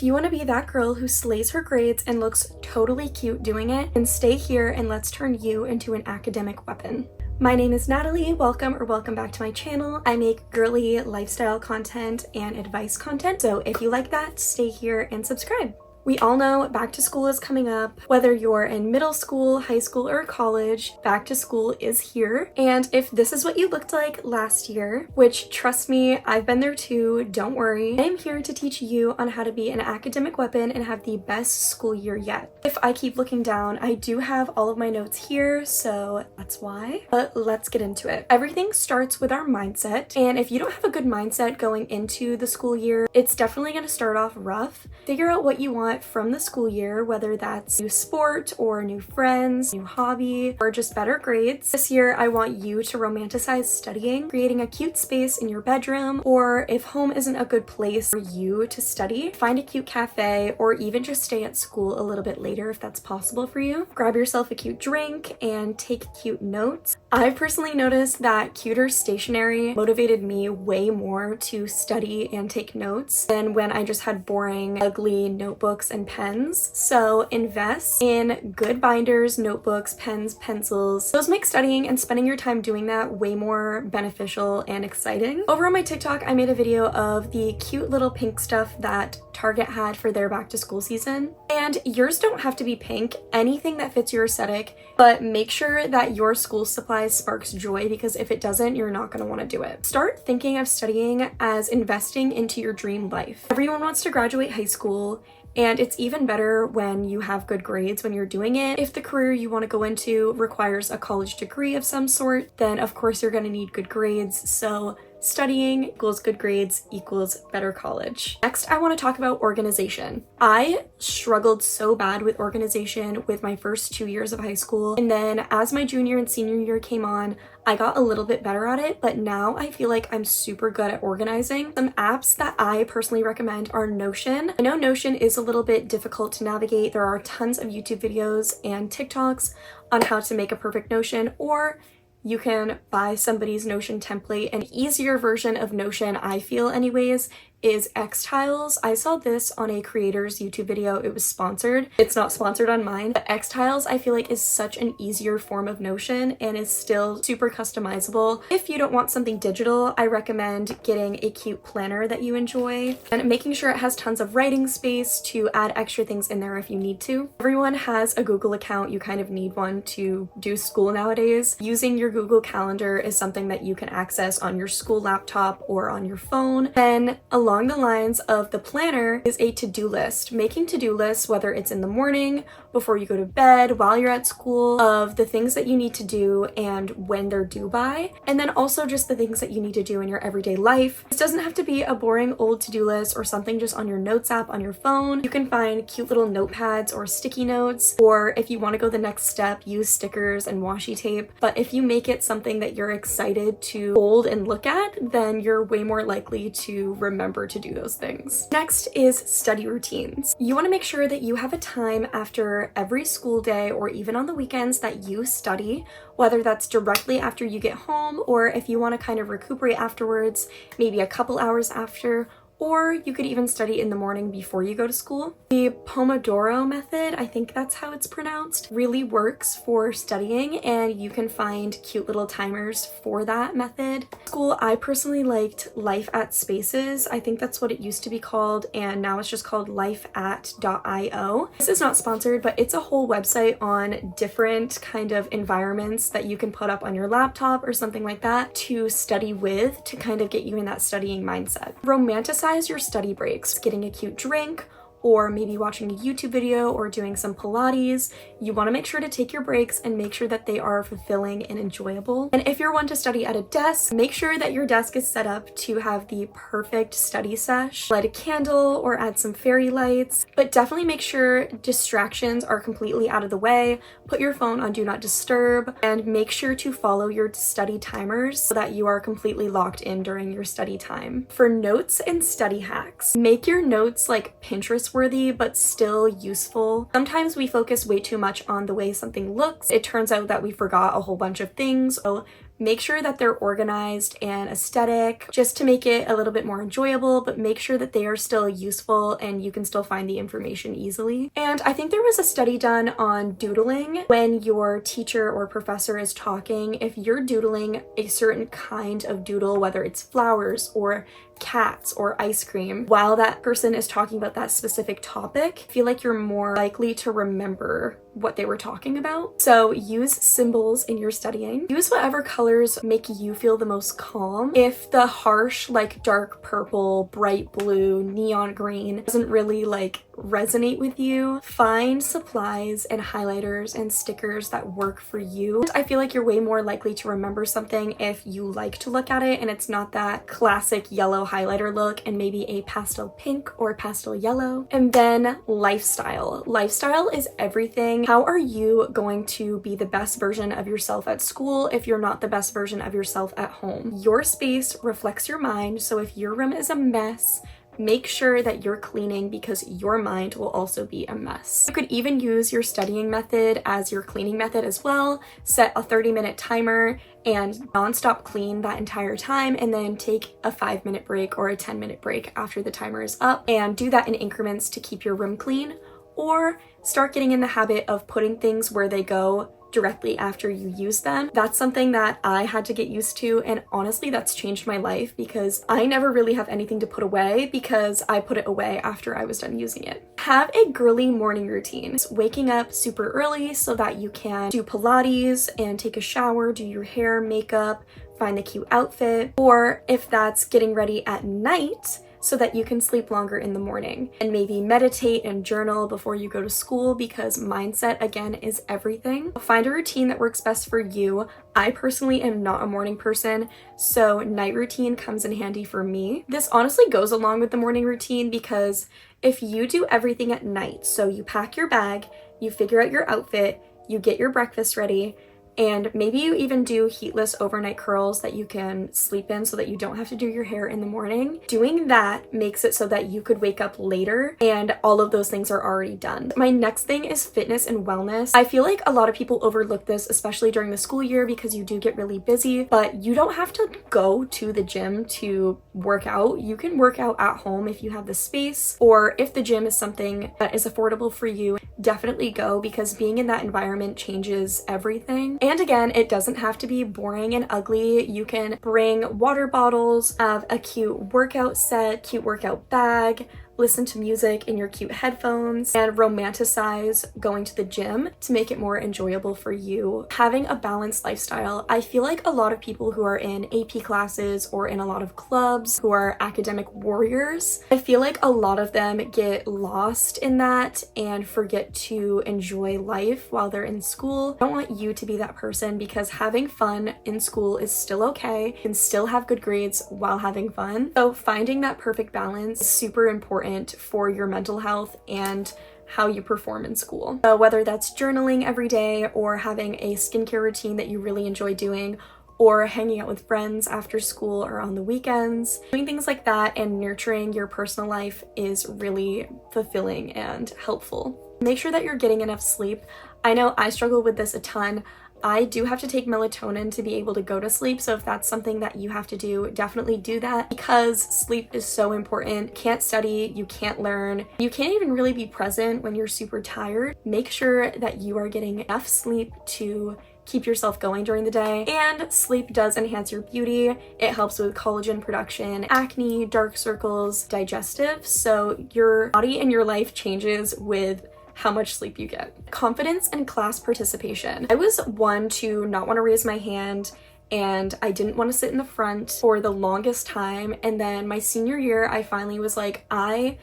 If you want to be that girl who slays her grades and looks totally cute doing it, then stay here and let's turn you into an academic weapon. My name is Natalie. Welcome back to my channel. I make girly lifestyle content and advice content, so if you like that, stay here and subscribe. We all know back to school is coming up. Whether you're in middle school, high school, or college, back to school is here. And if this is what you looked like last year, which trust me, I've been there too, don't worry. I am here to teach you on how to be an academic weapon and have the best school year yet. If I keep looking down, I do have all of my notes here, so that's why. But let's get into it. Everything starts with our mindset. And if you don't have a good mindset going into the school year, it's definitely going to start off rough. Figure out what you want from the school year, whether that's new sport or new friends, new hobby, or just better grades. This year, I want you to romanticize studying, creating a cute space in your bedroom, or if home isn't a good place for you to study, find a cute cafe, or even just stay at school a little bit later if that's possible for you. Grab yourself a cute drink and take cute notes. I've personally noticed that cuter stationery motivated me way more to study and take notes than when I just had boring, ugly notebooks and pens. So invest in good binders, notebooks, pens, pencils. Those make studying and spending your time doing that way more beneficial and exciting. Over on my TikTok, I made a video of the cute little pink stuff that Target had for their back to school season. And yours don't have to be pink, anything that fits your aesthetic, but make sure that your school supplies sparks joy, because if it doesn't, you're not going to want to do it. Start thinking of studying as investing into your dream life. Everyone wants to graduate high school, and it's even better when you have good grades when you're doing it. If the career you want to go into requires a college degree of some sort, then of course you're going to need good grades. So studying equals good grades equals better college. Next, I want to talk about organization. I struggled so bad with organization with my first 2 years of high school. And then as my junior and senior year came on, I got a little bit better at it, but now I feel like I'm super good at organizing. Some apps that I personally recommend are Notion. I know Notion is a little bit difficult to navigate. There are tons of YouTube videos and TikToks on how to make a perfect Notion, or you can buy somebody's Notion template. An easier version of Notion, I feel anyways, is Xtiles. I saw this on a creator's YouTube video. It was sponsored. It's not sponsored on mine, but Xtiles I feel like is such an easier form of Notion and is still super customizable. If you don't want something digital, I recommend getting a cute planner that you enjoy and making sure it has tons of writing space to add extra things in there if you need to. Everyone has a Google account. You kind of need one to do school nowadays. Using your Google Calendar is something that you can access on your school laptop or on your phone. Then along the lines of the planner is a to-do list. Making to-do lists, whether it's in the morning, before you go to bed, while you're at school, of the things that you need to do and when they're due by, and then also just the things that you need to do in your everyday life. This doesn't have to be a boring old to-do list or something just on your notes app on your phone. You can find cute little notepads or sticky notes, or if you want to go the next step, use stickers and washi tape. But if you make it something that you're excited to hold and look at, then you're way more likely to remember to do those things. Next is study routines. You want to make sure that you have a time after every school day or even on the weekends that you study, whether that's directly after you get home or if you want to kind of recuperate afterwards, maybe a couple hours after, or you could even study in the morning before you go to school. The Pomodoro method, I think that's how it's pronounced, really works for studying, and you can find cute little timers for that method. School, I personally liked Life at Spaces. I think that's what it used to be called, and now it's just called lifeat.io. This is not sponsored, but it's a whole website on different kind of environments that you can put up on your laptop or something like that to study with, to kind of get you in that studying mindset. Romanticize your study breaks, getting a cute drink, or maybe watching a YouTube video or doing some Pilates. You want to make sure to take your breaks and make sure that they are fulfilling and enjoyable. And if you're one to study at a desk, make sure that your desk is set up to have the perfect study sesh. Light a candle or add some fairy lights, but definitely make sure distractions are completely out of the way. Put your phone on do not disturb and make sure to follow your study timers so that you are completely locked in during your study time. For notes and study hacks, make your notes like Pinterest worthy but still useful. Sometimes we focus way too much on the way something looks. It turns out that we forgot a whole bunch of things. So make sure that they're organized and aesthetic just to make it a little bit more enjoyable, but make sure that they are still useful and you can still find the information easily. And I think there was a study done on doodling. When your teacher or professor is talking, if you're doodling a certain kind of doodle, whether it's flowers or cats or ice cream, while that person is talking about that specific topic, I feel like you're more likely to remember what they were talking about. So use symbols in your studying. Use whatever colors make you feel the most calm. If the harsh, like dark purple, bright blue, neon green doesn't really like resonate with you, find supplies and highlighters and stickers that work for you. I feel like you're way more likely to remember something if you like to look at it and it's not that classic yellow highlighter look and maybe a pastel pink or pastel yellow. And then lifestyle. Lifestyle is everything. How are you going to be the best version of yourself at school if you're not the best version of yourself at home? Your space reflects your mind, so if your room is a mess, make sure that you're cleaning because your mind will also be a mess. You could even use your studying method as your cleaning method as well. Set a 30-minute timer and non-stop clean that entire time, and then take a 5-minute break or a 10-minute break after the timer is up, and do that in increments to keep your room clean. Or start getting in the habit of putting things where they go directly after you use them. That's something that I had to get used to, and honestly that's changed my life because I never really have anything to put away because I put it away after I was done using it. Have a girly morning routine. Waking up super early so that you can do Pilates and take a shower, do your hair, makeup, find the cute outfit, or if that's getting ready at night, so that you can sleep longer in the morning, and maybe meditate and journal before you go to school because mindset again is everything. Find a routine that works best for you. I personally am not a morning person, so night routine comes in handy for me. This honestly goes along with the morning routine because if you do everything at night, so you pack your bag, you figure out your outfit, you get your breakfast ready, and maybe you even do heatless overnight curls that you can sleep in so that you don't have to do your hair in the morning. Doing that makes it so that you could wake up later and all of those things are already done. My next thing is fitness and wellness. I feel like a lot of people overlook this, especially during the school year because you do get really busy, but you don't have to go to the gym to work out. You can work out at home if you have the space, or if the gym is something that is affordable for you, definitely go because being in that environment changes everything. And again, it doesn't have to be boring and ugly. You can bring water bottles, have a cute workout set, cute workout bag, listen to music in your cute headphones, and romanticize going to the gym to make it more enjoyable for you. Having a balanced lifestyle. I feel like a lot of people who are in AP classes or in a lot of clubs who are academic warriors, I feel like a lot of them get lost in that and forget to enjoy life while they're in school. I don't want you to be that person because having fun in school is still okay. You can still have good grades while having fun. So finding that perfect balance is super important for your mental health and how you perform in school. So whether that's journaling every day or having a skincare routine that you really enjoy doing, or hanging out with friends after school or on the weekends, doing things like that and nurturing your personal life is really fulfilling and helpful. Make sure that you're getting enough sleep. I know I struggle with this a ton. I do have to take melatonin to be able to go to sleep, so if that's something that you have to do, definitely do that because sleep is so important. Can't study, you can't learn, you can't even really be present when you're super tired. Make sure that you are getting enough sleep to keep yourself going during the day, and sleep does enhance your beauty. It helps with collagen production, acne, dark circles, digestive, so your body and your life changes with how much sleep you get. Confidence and class participation. I was one to not want to raise my hand and I didn't want to sit in the front for the longest time, and then my senior year I finally was like, I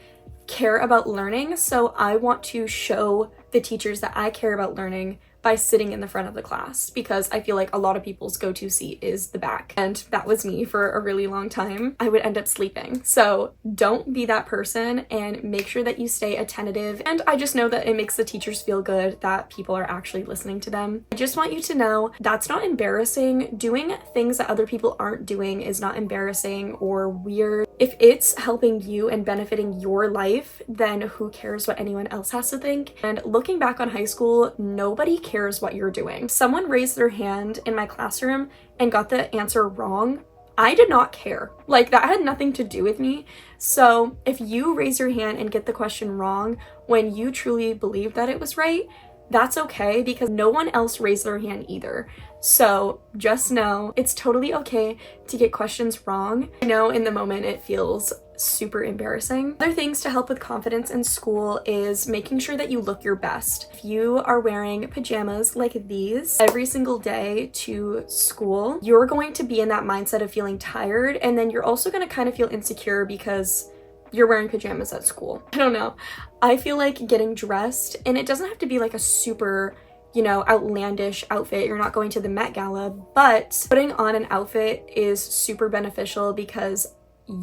care about learning, so I want to show the teachers that I care about learning by sitting in the front of the class, because I feel like a lot of people's go-to seat is the back, and that was me for a really long time. I would end up sleeping. So don't be that person and make sure that you stay attentive. And I just know that it makes the teachers feel good that people are actually listening to them. I just want you to know that's not embarrassing. Doing things that other people aren't doing is not embarrassing or weird. If it's helping you and benefiting your life, then who cares what anyone else has to think? And looking back on high school, nobody cares what you're doing. Someone raised their hand in my classroom and got the answer wrong. I did not care. Like, that had nothing to do with me. So if you raise your hand and get the question wrong when you truly believe that it was right, that's okay, because no one else raised their hand either. So just know it's totally okay to get questions wrong. I know in the moment it feels super embarrassing. Other things to help with confidence in school is making sure that you look your best. If you are wearing pajamas like these every single day to school, you're going to be in that mindset of feeling tired, and then you're also going to kind of feel insecure because you're wearing pajamas at school. I don't know. I feel like getting dressed, and it doesn't have to be like a super, you know, outlandish outfit. You're not going to the Met Gala, but putting on an outfit is super beneficial because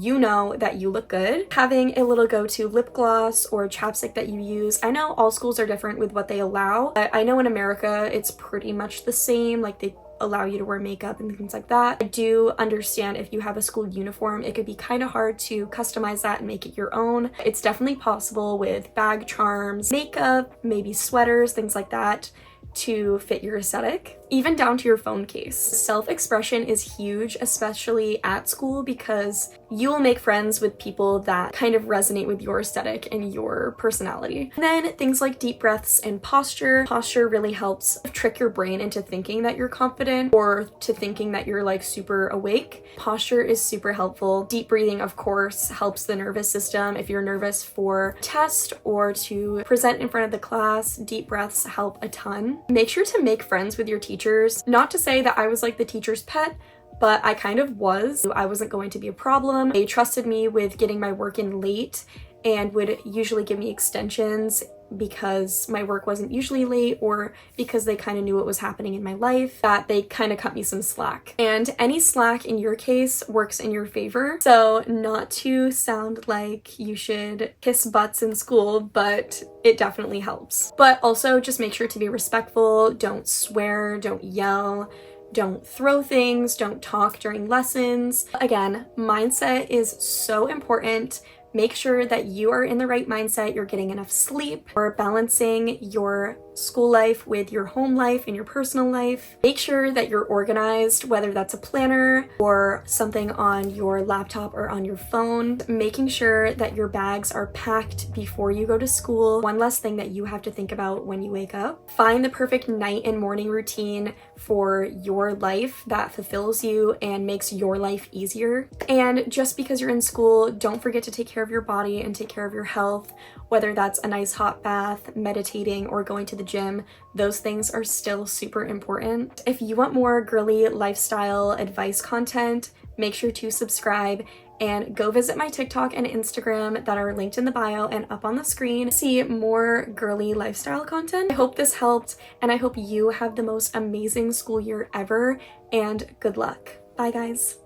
you know that you look good. Having a little go-to lip gloss or chapstick that you use. I know all schools are different with what they allow, but I know in America it's pretty much the same. Like, they allow you to wear makeup and things like that. I do understand if you have a school uniform, it could be kind of hard to customize that and make it your own. It's definitely possible with bag charms, makeup, maybe sweaters, things like that, to fit your aesthetic, even down to your phone case. Self-expression is huge, especially at school, because you will make friends with people that kind of resonate with your aesthetic and your personality. And then things like deep breaths and posture. Posture really helps trick your brain into thinking that you're confident or to thinking that you're like super awake. Posture is super helpful. Deep breathing, of course, helps the nervous system. If you're nervous for a test or to present in front of the class, deep breaths help a ton. Make sure to make friends with your teachers. Not to say that I was like the teacher's pet, but I kind of was. I wasn't going to be a problem. They trusted me with getting my work in late and would usually give me extensions because my work wasn't usually late, or because they kind of knew what was happening in my life, that they kind of cut me some slack. And any slack in your case works in your favor. So not to sound like you should kiss butts in school, but it definitely helps. But also just make sure to be respectful. Don't swear, don't yell, don't throw things, don't talk during lessons. Again, mindset is so important. Make sure that you are in the right mindset, you're getting enough sleep, or balancing your school life with your home life and your personal life. Make sure that you're organized, whether that's a planner or something on your laptop or on your phone. Making sure that your bags are packed before you go to school. One less thing that you have to think about when you wake up. Find the perfect night and morning routine for your life that fulfills you and makes your life easier. And just because you're in school, don't forget to take care of your body and take care of your health, whether that's a nice hot bath, meditating, or going to the gym. Those things are still super important. If you want more girly lifestyle advice content, make sure to subscribe and go visit my TikTok and Instagram that are linked in the bio and up on the screen to see more girly lifestyle content. I hope this helped, and I hope you have the most amazing school year ever, and good luck. Bye, guys.